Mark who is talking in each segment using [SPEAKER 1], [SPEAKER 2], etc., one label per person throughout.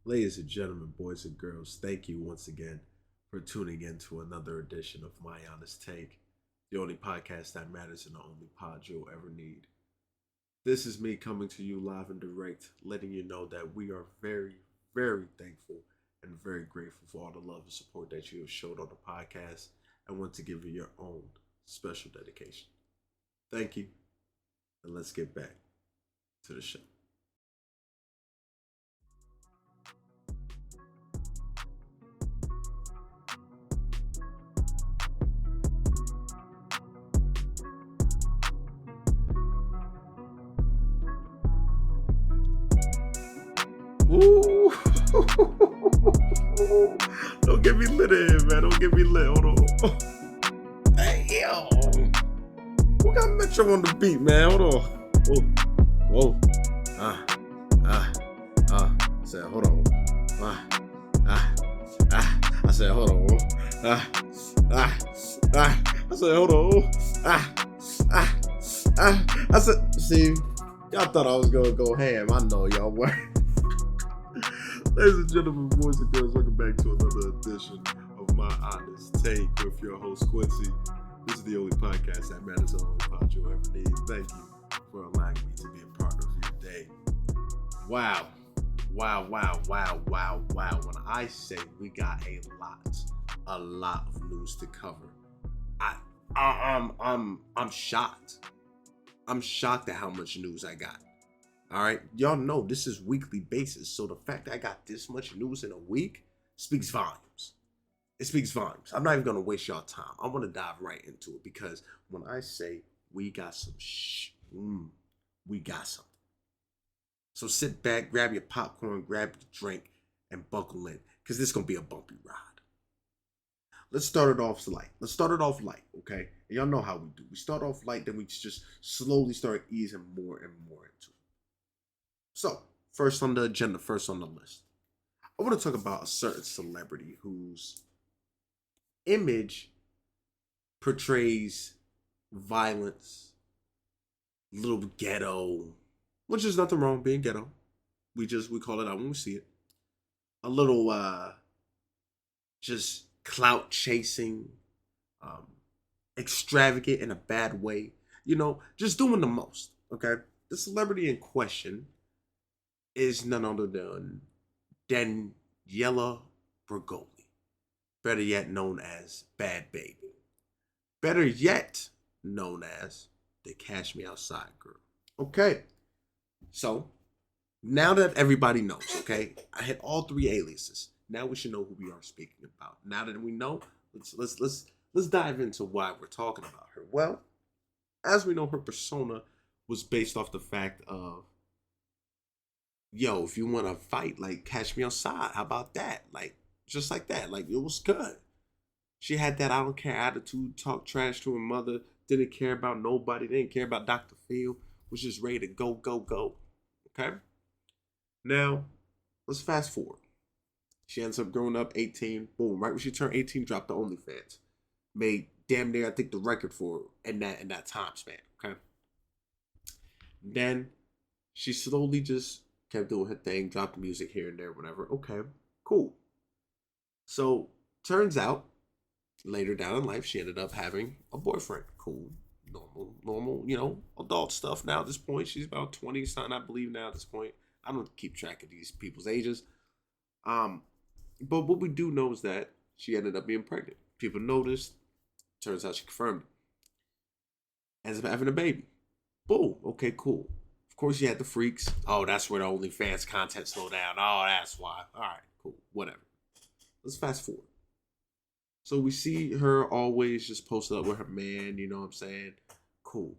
[SPEAKER 1] Ladies and gentlemen, boys and girls, thank you once again for tuning in to another edition of My Honest Take, the only podcast that matters and the only pod you'll ever need. This is me coming to you live and direct, letting you know that we are very, very thankful and very grateful for all the love and support that you have showed on the podcast and want to give you your own special dedication. Thank you, and let's get back to the show. Ooh. Don't get me lit in here, man. Don't get me lit. Hold on. Damn. Who got Metro on the beat, man? Hold on. Whoa. Whoa. Ah. Ah. Ah. I said, hold on. Ah. Ah. Ah. I said, hold on. Ah. Ah. Ah. I said, hold on. Ah. Ah. Ah. I said, see, y'all thought I was gonna go ham. I know y'all were. Ladies and gentlemen, boys and girls, welcome back to another edition of My Honest Take with your host, Quincy. This is the only podcast that matters, the only pod you'll ever need. Thank you for allowing me to be a part of your day. Wow. When I say we got a lot of news to cover, I'm shocked. I'm shocked at how much news I got. All right, y'all know this is weekly basis, so the fact that I got this much news in a week speaks volumes. It speaks volumes. I'm not even gonna waste y'all time. I want to dive right into it because when I say we got some we got something. So sit back, grab your popcorn, grab your drink, and buckle in because this is gonna be a bumpy ride. Let's start it off light. Okay? And y'all know how we do. We start off light, then we just slowly start easing more and more into it. So, first on the agenda, first on the list, I want to talk about a certain celebrity whose image portrays violence, little ghetto, which is nothing wrong with being ghetto. We call it out when we see it. A little just clout chasing, extravagant in a bad way. You know, just doing the most. Okay, the celebrity in question is none other than Daniela Bregoli, better yet known as Bad Baby, better yet known as the Cash Me Outside girl. Okay, so now that everybody knows, okay, I hit all three aliases. Now we should know who we are speaking about. Now that we know, let's dive into why we're talking about her. Well, as we know, her persona was based off the fact of, yo, if you want to fight, like, catch me outside. How about that? Like, just like that. Like, it was good. She had that I don't care attitude, talk trash to her mother, didn't care about nobody, didn't care about Dr. Phil, was just ready to go. Okay? Now, let's fast forward. She ends up growing up 18. Boom. Right when she turned 18, dropped the OnlyFans. Made damn near, I think, the record for her in that time span. Okay? Then she slowly just kept doing her thing, dropped music here and there, whatever. Okay, cool. So, turns out, later down in life, she ended up having a boyfriend. Cool. Normal, adult stuff now at this point. She's about 20 something, I believe, now at this point. I don't keep track of these people's ages. But what we do know is that she ended up being pregnant. People noticed. Turns out she confirmed it. Ends up having a baby. Boom. Okay, cool. Of course, you had the freaks. Oh, that's where the OnlyFans content slowed down. Oh, that's why. All right, cool. Whatever. Let's fast forward. So we see her always just posted up with her man. You know what I'm saying? Cool.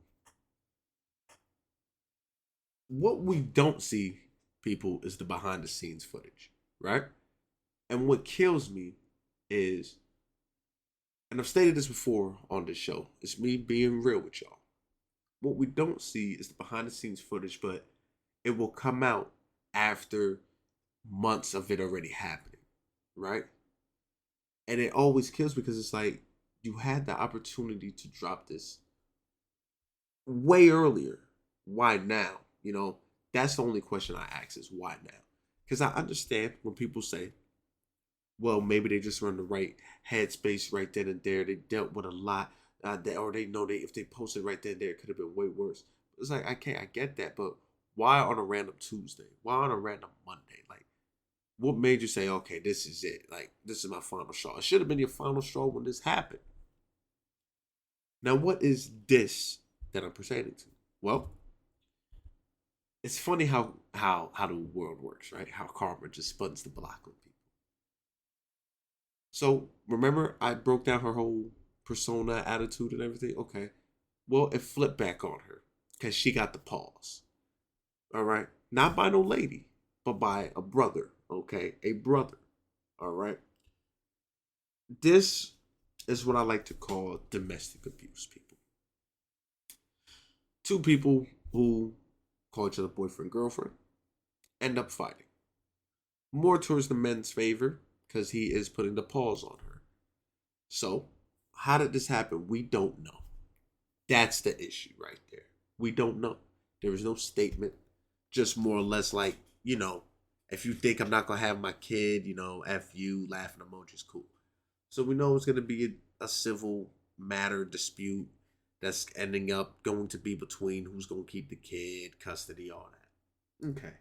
[SPEAKER 1] What we don't see, people, is the behind the scenes footage, right? And what kills me is, and I've stated this before on this show, it's me being real with y'all. What we don't see is the behind the scenes footage, but it will come out after months of it already happening, right? And it always kills because it's like, you had the opportunity to drop this way earlier. Why now? That's the only question I ask is why now? Because I understand when people say, well, maybe they just were in the right headspace right then and there. They dealt with a lot, or they know they if they posted right then and there, it could have been way worse. It's like I get that, but why on a random Tuesday? Why on a random Monday? Like, what made you say, okay, this is it? Like, this is my final straw. It should have been your final straw when this happened. Now, what is this that I'm pertaining to? Well, it's funny how the world works, right? How karma just spins the block on people. So remember, I broke down her whole persona, attitude, and everything. Okay, well, it flipped back on her because she got the pause. All right, not by no lady, but by a brother. Okay, a brother. All right. This is what I like to call domestic abuse. People, two people who call each other boyfriend girlfriend end up fighting. More towards the men's favor because he is putting the pause on her. So, how did this happen? We don't know. That's the issue right there. We don't know. There is no statement. Just more or less like, if you think I'm not going to have my kid, F you, laughing emojis, cool. So we know it's going to be a civil matter dispute that's ending up going to be between who's going to keep the kid, custody, all that. Okay.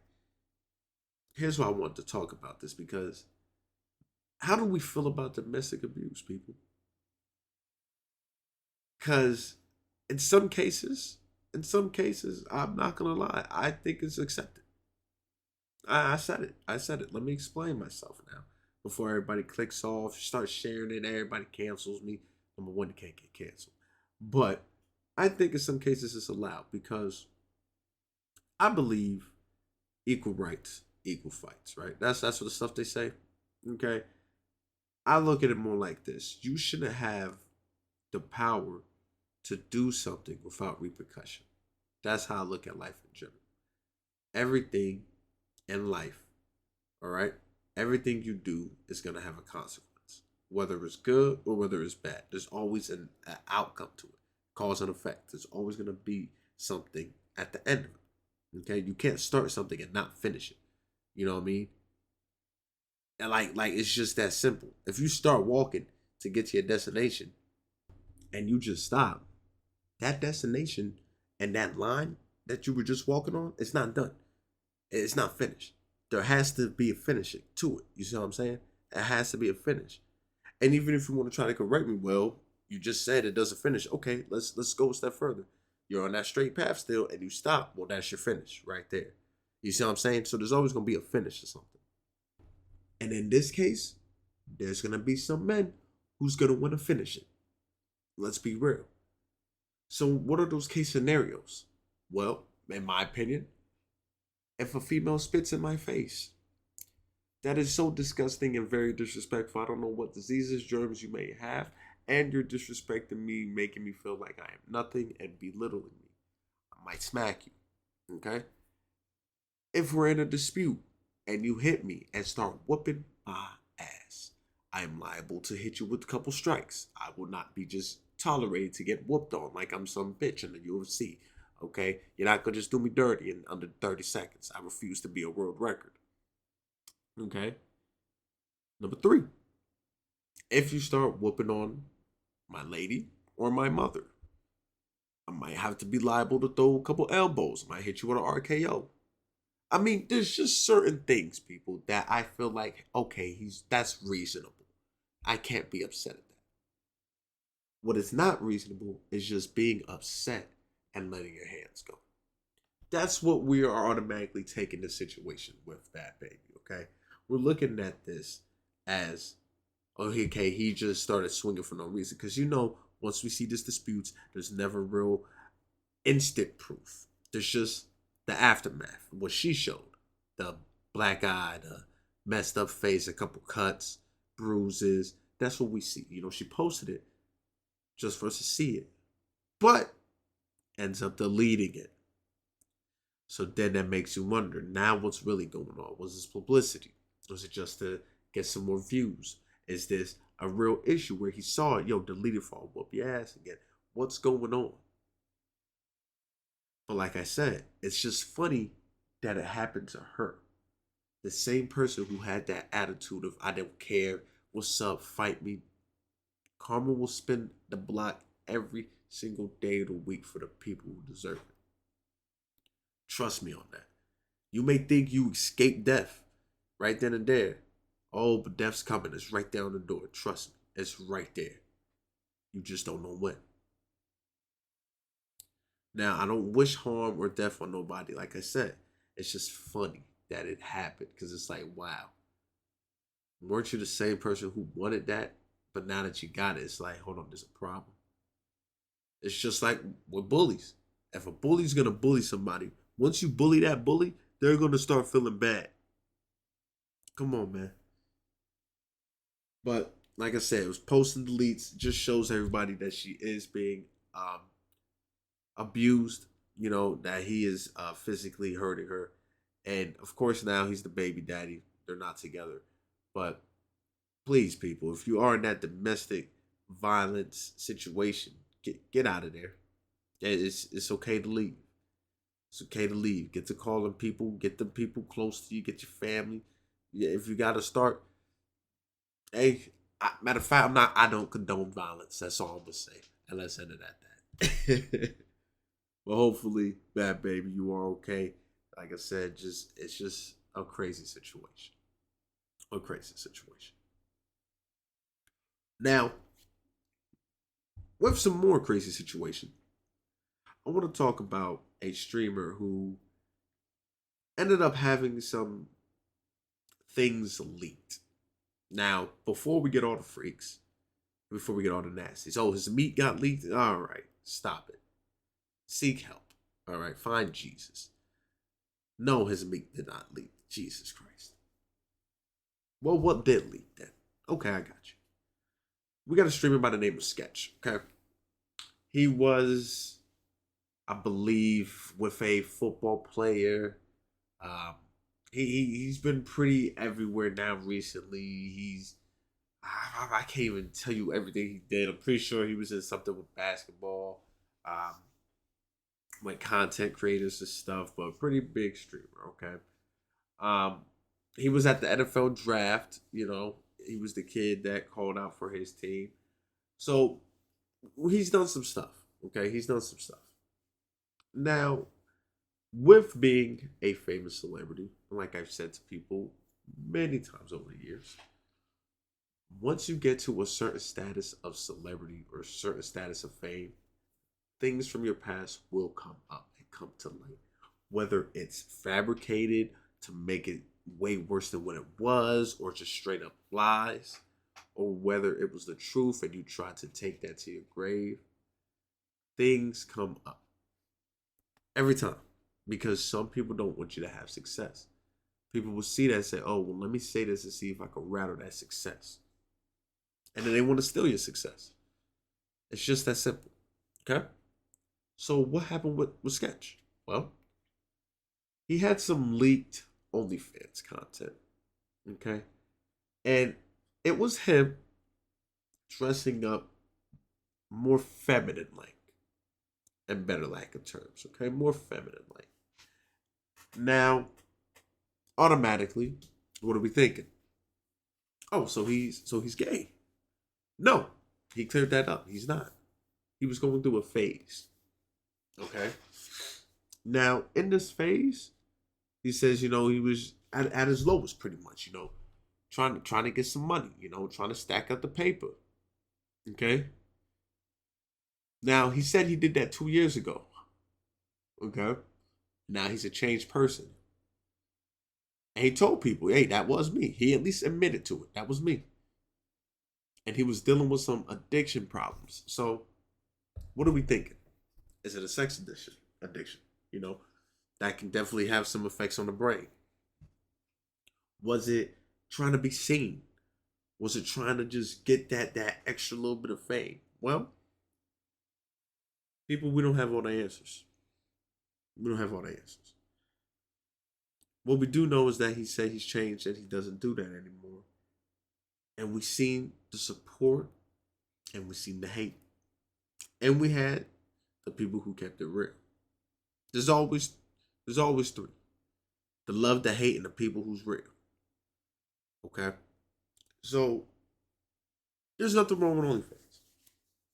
[SPEAKER 1] Here's why I want to talk about this because how do we feel about domestic abuse, people? Because in some cases, I'm not gonna lie, I think it's accepted. I said it. I said it. Let me explain myself now. Before everybody clicks off, starts sharing it, everybody cancels me. Number one, you can't get canceled. But I think in some cases it's allowed because I believe equal rights, equal fights, right? That's what the stuff they say. Okay. I look at it more like this. You shouldn't have the power to do something without repercussion. That's how I look at life in general. Everything in life, all right? Everything you do is going to have a consequence, whether it's good or whether it's bad. There's always an outcome to it, cause and effect. There's always going to be something at the end of it. Okay, you can't start something and not finish it. You know what I mean? And like it's just that simple. If you start walking to get to your destination and you just stop, that destination and that line that you were just walking on, it's not done. It's not finished. There has to be a finishing to it. You see what I'm saying? It has to be a finish. And even if you want to try to correct me, well, you just said it doesn't finish. Okay, let's go a step further. You're on that straight path still, and you stop. Well, that's your finish right there. You see what I'm saying? So there's always gonna be a finish or something. And in this case, there's gonna be some men who's gonna want to finish it. Let's be real. So what are those case scenarios? Well, in my opinion, if a female spits in my face, that is so disgusting and very disrespectful. I don't know what diseases, germs you may have, and you're disrespecting me, making me feel like I am nothing and belittling me. I might smack you. Okay? If we're in a dispute and you hit me and start whooping my ass, I am liable to hit you with a couple strikes. I will not be just tolerated to get whooped on like I'm some bitch in the UFC. Okay? You're not gonna just do me dirty in under 30 seconds. I refuse to be a world record. Okay? Number three, if you start whooping on my lady or my mother, I might have to be liable to throw a couple elbows. I might hit you with an RKO. I mean, there's just certain things, people, that I feel like, okay, that's reasonable. I can't be upset at that. What is not reasonable is just being upset and letting your hands go. That's what we are automatically taking the situation with that baby, okay? We're looking at this as, oh, okay, he just started swinging for no reason. Because once we see this disputes, there's never real instant proof. There's just the aftermath, what she showed. The black eye, the messed up face, a couple cuts, bruises. That's what we see. She posted it just for us to see it. But ends up deleting it. So then that makes you wonder, now what's really going on? Was this publicity? Was it just to get some more views? Is this a real issue where he saw it, delete it for whoop your ass again? What's going on? But like I said, it's just funny that it happened to her. The same person who had that attitude of I don't care, what's up, fight me. Karma will spin the block every single day of the week for the people who deserve it. Trust me on that. You may think you escaped death right then and there. Oh, but death's coming. It's right there on the door. Trust me. It's right there. You just don't know when. Now, I don't wish harm or death on nobody. Like I said, it's just funny that it happened because it's like, wow, weren't you the same person who wanted that? But now that you got it, it's like, hold on, there's a problem. It's just like with bullies. If a bully's gonna bully somebody, once you bully that bully, they're gonna start feeling bad. Come on, man. But like I said, it was post and deletes. Just shows everybody that she is being um, abused. You know that he is physically hurting her, and of course now he's the baby daddy. They're not together, but please, people, if you are in that domestic violence situation, get out of there. It's okay to leave. It's okay to leave. Get to calling people. Get the people close to you. Get your family. Yeah, if you got to start, hey, matter of fact, I'm not. I don't condone violence. That's all I'm gonna say. And let's end it at that. But hopefully, bad baby, you are okay. Like I said, just it's just a crazy situation. A crazy situation. Now, with some more crazy situation, I want to talk about a streamer who ended up having some things leaked. Now, before we get all the freaks, before we get all the nasties, oh, his meat got leaked? All right, stop it. Seek help. All right, find Jesus. No, his meat did not leak. Jesus Christ. Well, what did leak then? Okay, I got you. We got a streamer by the name of Sketch. Okay. He was, I believe, with a football player. Um, he's been pretty everywhere now recently. I can't even tell you everything he did. I'm pretty sure he was in something with basketball, um, with content creators and stuff, but a pretty big streamer. Okay. Um, he was at the NFL draft. You know, he was the kid that called out for his team. So he's done some stuff. Okay, he's done some stuff. Now, with being a famous celebrity, like I've said to people many times over the years, once you get to a certain status of celebrity or a certain status of fame, things from your past will come up and come to light. Whether it's fabricated to make it way worse than what it was, or just straight up lies, or whether it was the truth and you tried to take that to your grave, things come up every time because some people don't want you to have success. People will see that and say, oh, well, let me say this and see if I can rattle that success. And then they want to steal your success. It's just that simple. Okay? So what happened with Sketch? Well, he had some leaked OnlyFans content. Okay? And it was him dressing up more feminine like, and better lack of terms, okay? More feminine like. Now, automatically, what are we thinking? Oh, so he's gay. No, he cleared that up. He's not. He was going through a phase. Okay. Now, in this phase, he says, you know, he was at his lowest pretty much, you know, trying to get some money, you know, trying to stack up the paper. Okay. Now, he said he did that 2 years ago. Okay. Now he's a changed person. And he told people, hey, that was me. He at least admitted to it. That was me. And he was dealing with some addiction problems. So, what are we thinking? Is it a sex addiction? Addiction, you know, that can definitely have some effects on the brain. Was it trying to be seen? Was it trying to just get that extra little bit of fame? Well, people, we don't have all the answers. We don't have all the answers. What we do know is that he said he's changed and he doesn't do that anymore. And we seen the support and we seen the hate. And we had the people who kept it real. There's always three. The love, the hate, and the people who's real. Okay? So there's nothing wrong with OnlyFans.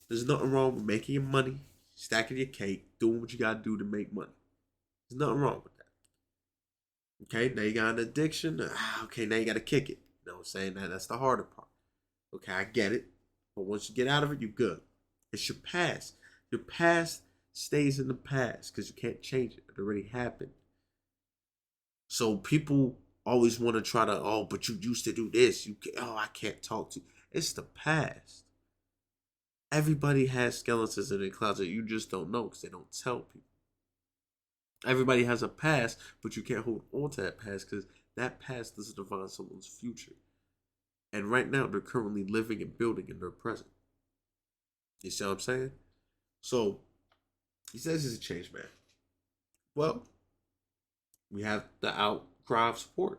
[SPEAKER 1] There's nothing wrong with making your money, stacking your cake, doing what you gotta do to make money. There's nothing wrong with that. Okay, now you got an addiction. Okay, now you gotta kick it. You know what I'm saying? That's the harder part. Okay, I get it. But once you get out of it, you're good. It's your past. Your past stays in the past because you can't change it. It already happened. So people always want to try to, oh, but you used to do this. I can't talk to you. It's the past. Everybody has skeletons in their closet. You just don't know because they don't tell people. Everybody has a past, but you can't hold on to that past because that past doesn't define someone's future. And right now, they're currently living and building in their present. You see what I'm saying? So he says he's a change man. Well, we have the outcry of support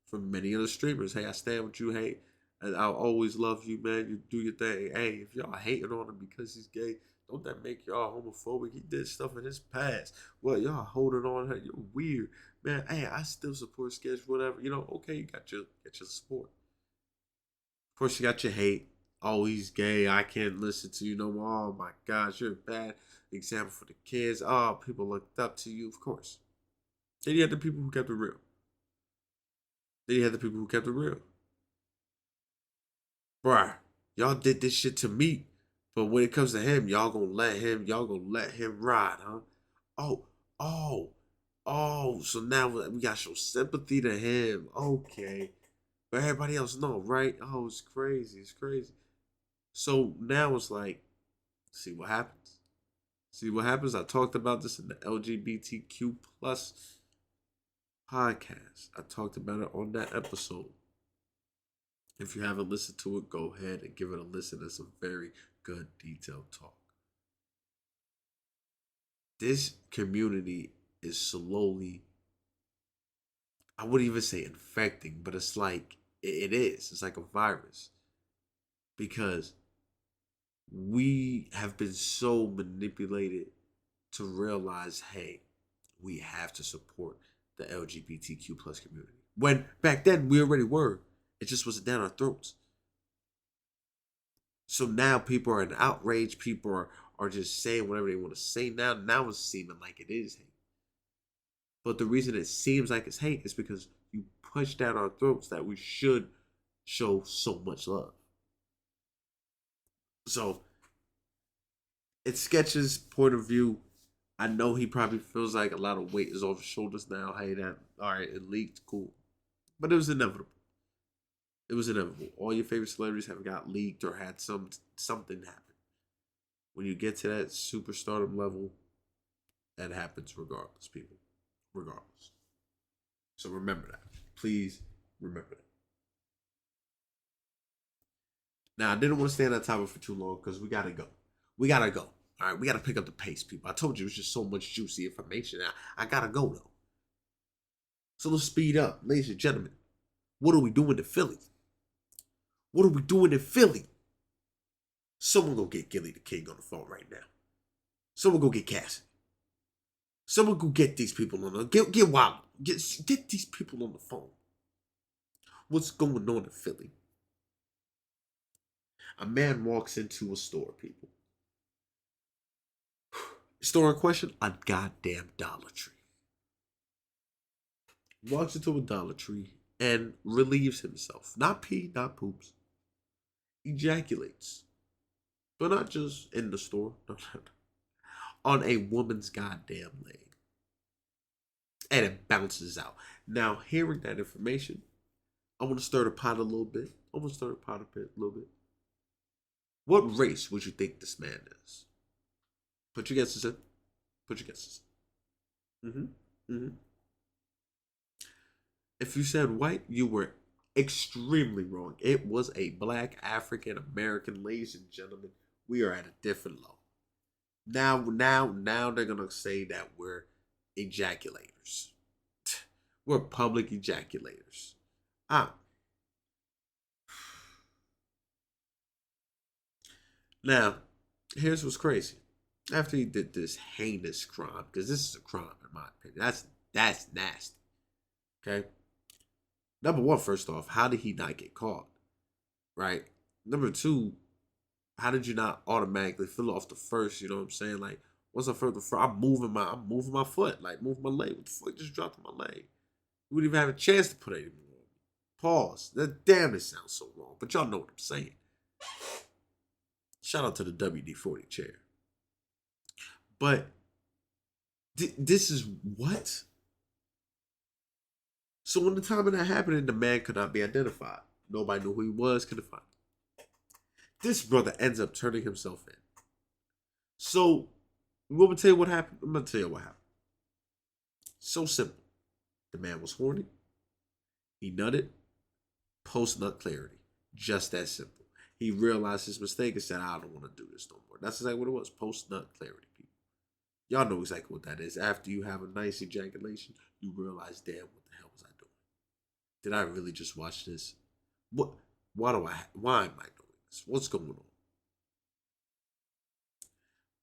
[SPEAKER 1] from many other streamers. Hey, I stand with you. Hey, and I'll always love you, man. You do your thing. Hey, if y'all hating on him because he's gay, don't that make y'all homophobic? He did stuff in his past. Well, y'all holding on. Hey, you're weird, man. Hey, I still support Sketch, whatever. Okay, you got your support. Of course, you got your hate. Oh, he's gay. I can't listen to you no more. Oh my gosh, you're a bad example for the kids. Oh, people looked up to you. Of course. Then you had the people who kept it real. Then you had the people who kept it real. Bruh, y'all did this shit to me. But when it comes to him, y'all gonna let him ride, huh? Oh, oh, so now we got to show sympathy to him. Okay. But everybody else know, right? Oh, it's crazy. It's crazy. So now it's like, see what happens. See what happens. I talked about this in the LGBTQ plus podcast. I talked about it on that episode. If you haven't listened to it, go ahead and give it a listen. It's a very good detailed talk. This community is slowly, I wouldn't even say infecting, but it's like, it is. It's like a virus. Because we have been so manipulated to realize, hey, we have to support the LGBTQ plus community. When back then we already were. It just wasn't down our throats. So now people are in outrage. People are just saying whatever they want to say now. Now it's seeming like it is hate. But the reason it seems like it's hate is because you push down our throats that we should show so much love. So it's Sketch's point of view. I know he probably feels like a lot of weight is off his shoulders now. Hey, that all right, it leaked, cool. But it was inevitable. It was inevitable. All your favorite celebrities have got leaked or had something happen. When you get to that superstardom level, that happens regardless, people. Regardless. So remember that. Please remember that. Now, I didn't want to stay on that topic for too long because we gotta go. We gotta go. All right, we gotta pick up the pace, people. I told you it was just so much juicy information. I gotta go though. So let's speed up, ladies and gentlemen. What are we doing in Philly? What are we doing in Philly? Someone go get Gilly the King on the phone right now. Someone go get Cassidy. Someone go get these people on the get Wild. Get these people on the phone. What's going on in Philly? A man walks into a store, people. Store in question, a goddamn Dollar Tree. Walks into a Dollar Tree and relieves himself. Not pee, not poops. Ejaculates. But not just in the store. On a woman's goddamn leg. And it bounces out. Now, hearing that information, I want to stir the pot a little bit. What race would you think this man is? Put your guesses in. Mm-hmm. If you said white, you were extremely wrong. It was a black African American, ladies and gentlemen. We are at a different level. Now they're gonna say that we're ejaculators. We're public ejaculators. Ah. Now, here's what's crazy. After he did this heinous crime, because this is a crime in my opinion. That's nasty. Okay. Number one, first off, how did he not get caught? Right. Number two, how did you not automatically fill off the first? You know what I'm saying? Like, once I feel the first, I'm moving my foot, like moving my leg. What the fuck just dropped my leg? You wouldn't even have a chance to put it anymore. Pause. That damn it sounds so wrong, but y'all know what I'm saying. Shout out to the WD-40 chair. But this is what. So when the time of that happened, the man could not be identified. Nobody knew who he was. Couldn't find him. This brother ends up turning himself in. So I'm gonna tell you what happened. I'm gonna tell you what happened. So simple. The man was horny. He nutted. Post nut clarity. Just that simple. He realized his mistake and said, I don't want to do this no more. That's exactly what it was. Post nut clarity, people. Y'all know exactly what that is. After you have a nice ejaculation, you realize, damn, what the hell was I doing? Did I really just watch this? What? Why am I doing this? What's going on?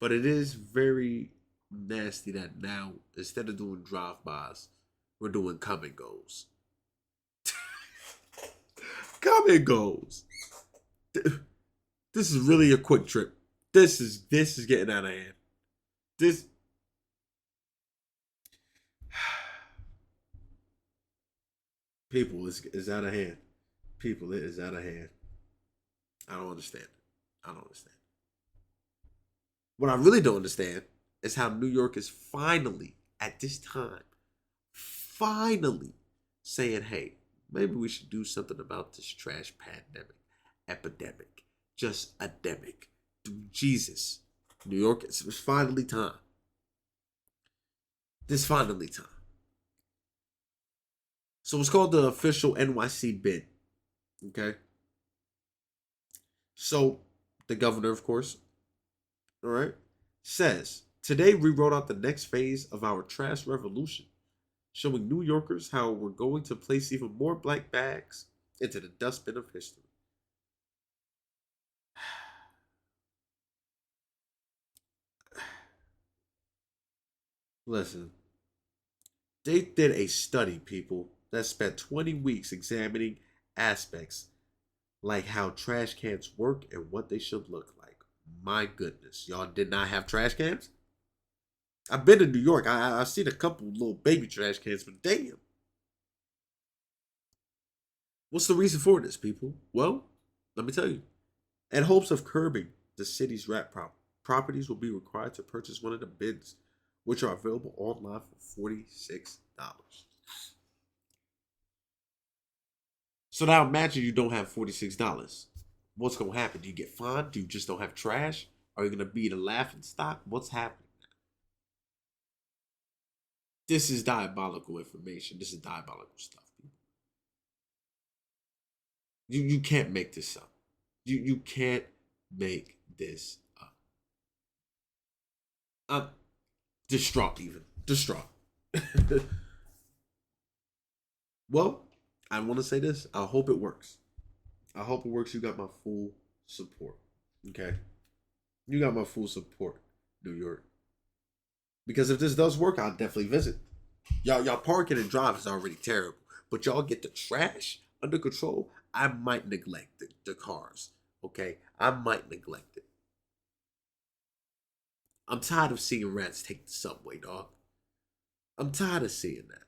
[SPEAKER 1] But it is very nasty that now, instead of doing drive-bys, we're doing come and goes. Come and goes. This is really a quick trip. This is getting out of hand. This people is out of hand. People, it is out of hand. I don't understand. I don't understand. What I really don't understand is how New York is finally, at this time, finally saying, hey, maybe we should do something about this trash pandemic, epidemic, just endemic. Jesus. New York, it's finally time. This finally time. So it's called the official NYC bid. Okay. So the governor, of course, all right, says today we wrote out the next phase of our trash revolution, showing New Yorkers how we're going to place even more black bags into the dustbin of history. Listen, they did a study, people, that spent 20 weeks examining aspects like how trash cans work and what they should look like. My goodness, y'all did not have trash cans? I've been to New York. I've seen a couple little baby trash cans, but damn. What's the reason for this, people? Well, let me tell you. In hopes of curbing the city's rat problem, properties will be required to purchase one of the bins, which are available online for $46. So now imagine you don't have $46. What's going to happen? Do you get fined? Do you just don't have trash? Are you going to be the laughing stock? What's happening? This is diabolical information. This is diabolical stuff. You can't make this up. You can't make this up. I'm distraught even. Distraught. Well, I want to say this. I hope it works. I hope it works. You got my full support. Okay? You got my full support, New York. Because if this does work, I'll definitely visit. Y'all parking and drive is already terrible. But y'all get the trash under control. I might neglect the cars. Okay? I might neglect it. I'm tired of seeing rats take the subway, dog. I'm tired of seeing that.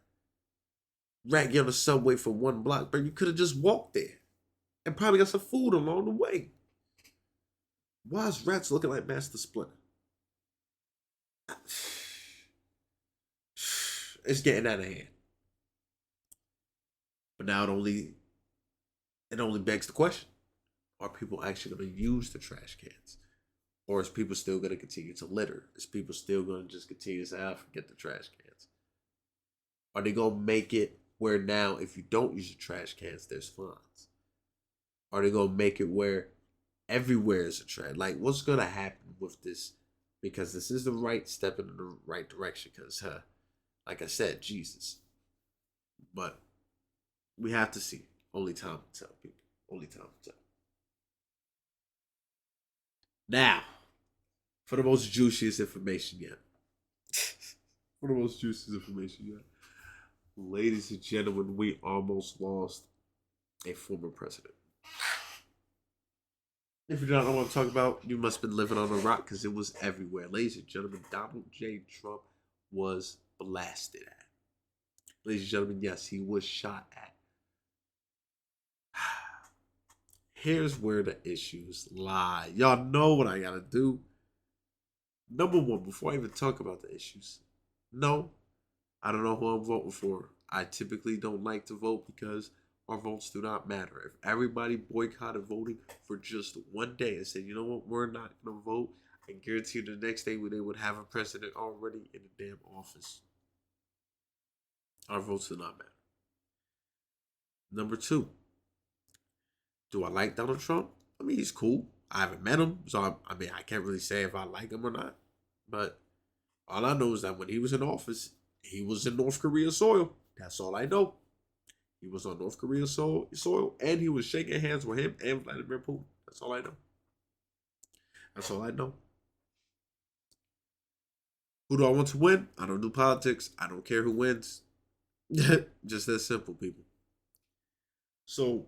[SPEAKER 1] Rat get on the subway for 1 block, but you could have just walked there and probably got some food along the way. Why is rats looking like Master Splinter? It's getting out of hand. But now it only begs the question: are people actually going to use the trash cans, or is people still going to continue to litter? Is people still going to just continue to say, "I forget the trash cans"? Are they going to make it where now, if you don't use the trash cans, there's fines? Are they going to make it where everywhere is a trash? Like, what's going to happen with this? Because this is the right step in the right direction. Because, like I said, Jesus. But we have to see. Only time will tell, people. Only time will tell. Now, for the most juiciest information yet. For the most juiciest information yet. Ladies and gentlemen, we almost lost a former president. If you don't know what I'm talking about, you must have been living on a rock because it was everywhere. Ladies and gentlemen, Donald J. Trump was blasted at. Ladies and gentlemen, yes, he was shot at. Here's where the issues lie. Y'all know what I gotta do. Number one, before I even talk about the issues, no, I don't know who I'm voting for. I typically don't like to vote because our votes do not matter. If everybody boycotted voting for just one day and said, you know what, we're not going to vote, I guarantee you the next day they would have a president already in the damn office. Our votes do not matter. Number two, do I like Donald Trump? I mean, he's cool. I haven't met him, so I can't really say if I like him or not. But all I know is that when he was in office, he was in North Korea soil. That's all I know. He was on North Korea soil, and he was shaking hands with him and Vladimir Putin. That's all I know. That's all I know. Who do I want to win? I don't do politics. I don't care who wins. Just that simple, people. So,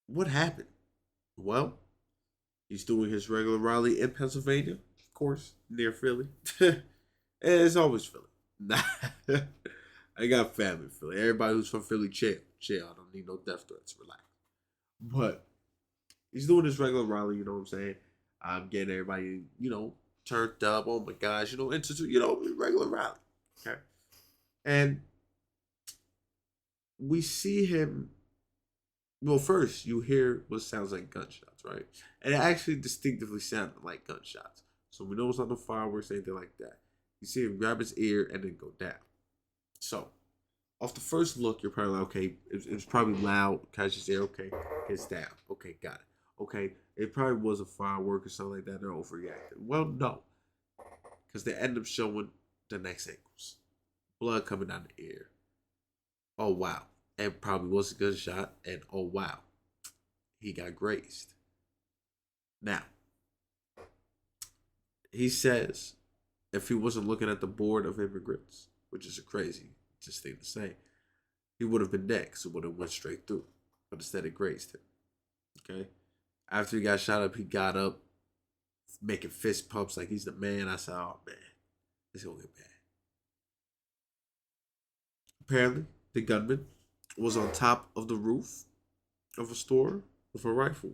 [SPEAKER 1] what happened? Well, he's doing his regular rally in Pennsylvania, of course, near Philly. And it's always Philly. I got family in Philly. Everybody who's from Philly, chill. Chill. I don't need no death threats. Relax. But he's doing his regular rally, you know what I'm saying? I'm getting everybody, turned up. Oh my gosh, regular rally. Okay. And we see him. Well, first, you hear what sounds like gunshots, right? And it actually distinctively sounded like gunshots. So we know it's not no fireworks, anything like that. You see him grab his ear and then go down. So, off the first look, you're probably like, okay, it was probably loud. Catch his ear, okay, it's down. Okay, got it. Okay, it probably was a firework or something like that. They're overreacting. Well, no, because they end up showing the next angles. Blood coming down the ear. Oh, wow. It probably was a gunshot, and oh, wow. He got grazed. Now, he says if he wasn't looking at the board of immigrants, which is a crazy just thing to say, he would have been dead because it would have went straight through. But instead it grazed him. Okay? After he got shot up, he got up, making fist pumps like he's the man. I said, oh man, it's gonna get bad. Apparently, the gunman was on top of the roof of a store with a rifle.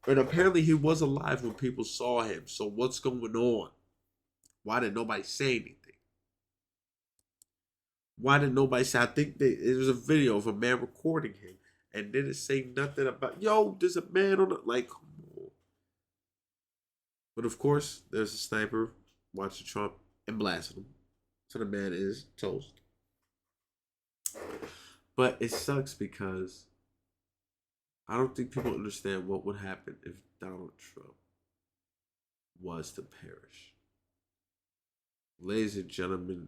[SPEAKER 1] And apparently he was alive when people saw him. So what's going on? Why did nobody say anything? Why did nobody say? I think there was a video of a man recording him and didn't say nothing about, yo, there's a man on the, like, come on. But of course, there's a sniper watching Trump and blasting him. So the man is toast. But it sucks because I don't think people understand what would happen if Donald Trump was to perish. Ladies and gentlemen,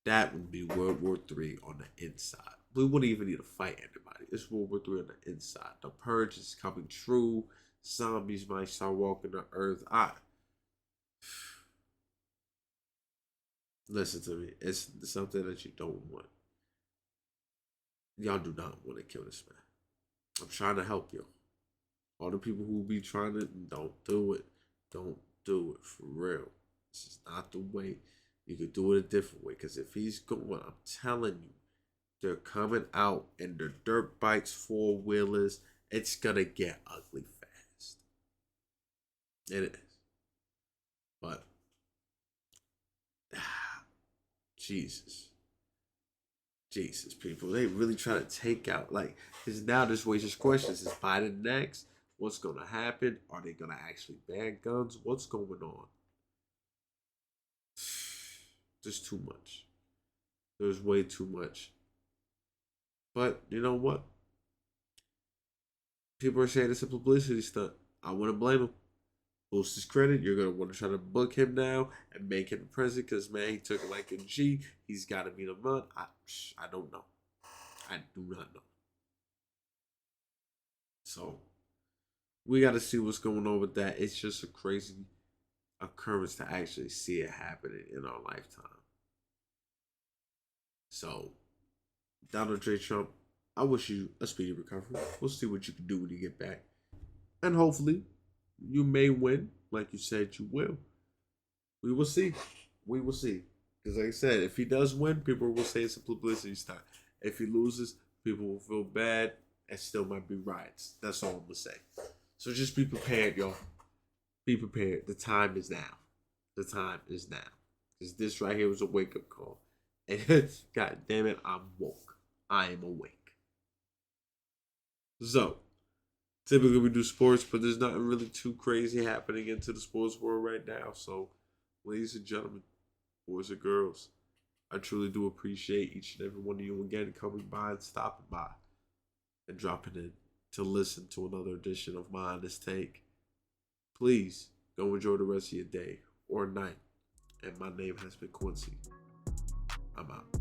[SPEAKER 1] that would be World War III on the inside. We wouldn't even need to fight anybody. It's World War III on the inside. The purge is coming true. Zombies might start walking the earth. Listen to me. It's something that you don't want. Y'all do not want to kill this man. I'm trying to help you. All the people who be trying to, don't do it. Don't do it for real. This is not the way. You could do it a different way. Because if he's going, I'm telling you, they're coming out in their dirt bikes, four wheelers. It's gonna get ugly fast. It is. But Jesus. Jesus, people, they really try to take out, like, because now this raises questions. Is Biden next? What's going to happen? Are they going to actually ban guns? What's going on? There's too much. There's way too much. But you know what? People are saying it's a publicity stunt. I wouldn't blame him. Boost his credit. You're going to want to try to book him now and make him president because, man, he took it like a G. He's got to be the man. I don't know. I do not know. So, we got to see what's going on with that. It's just a crazy occurrence to actually see it happening in our lifetime. So, Donald J. Trump, I wish you a speedy recovery. We'll see what you can do when you get back. And hopefully, you may win, like you said you will. We will see. We will see. Because, like I said, if he does win, people will say it's a publicity stunt. If he loses, people will feel bad and still might be riots. That's all I'm going to say. So just be prepared, y'all. Be prepared. The time is now. The time is now. Because this right here was a wake up call. And God damn it, I'm woke. I am awake. So, typically we do sports, but there's nothing really too crazy happening into the sports world right now. So, ladies and gentlemen, boys and girls, I truly do appreciate each and every one of you again coming by and stopping by and dropping in to listen to another edition of My Honest Take. Please go enjoy the rest of your day or night. And my name has been Quincy. I'm out.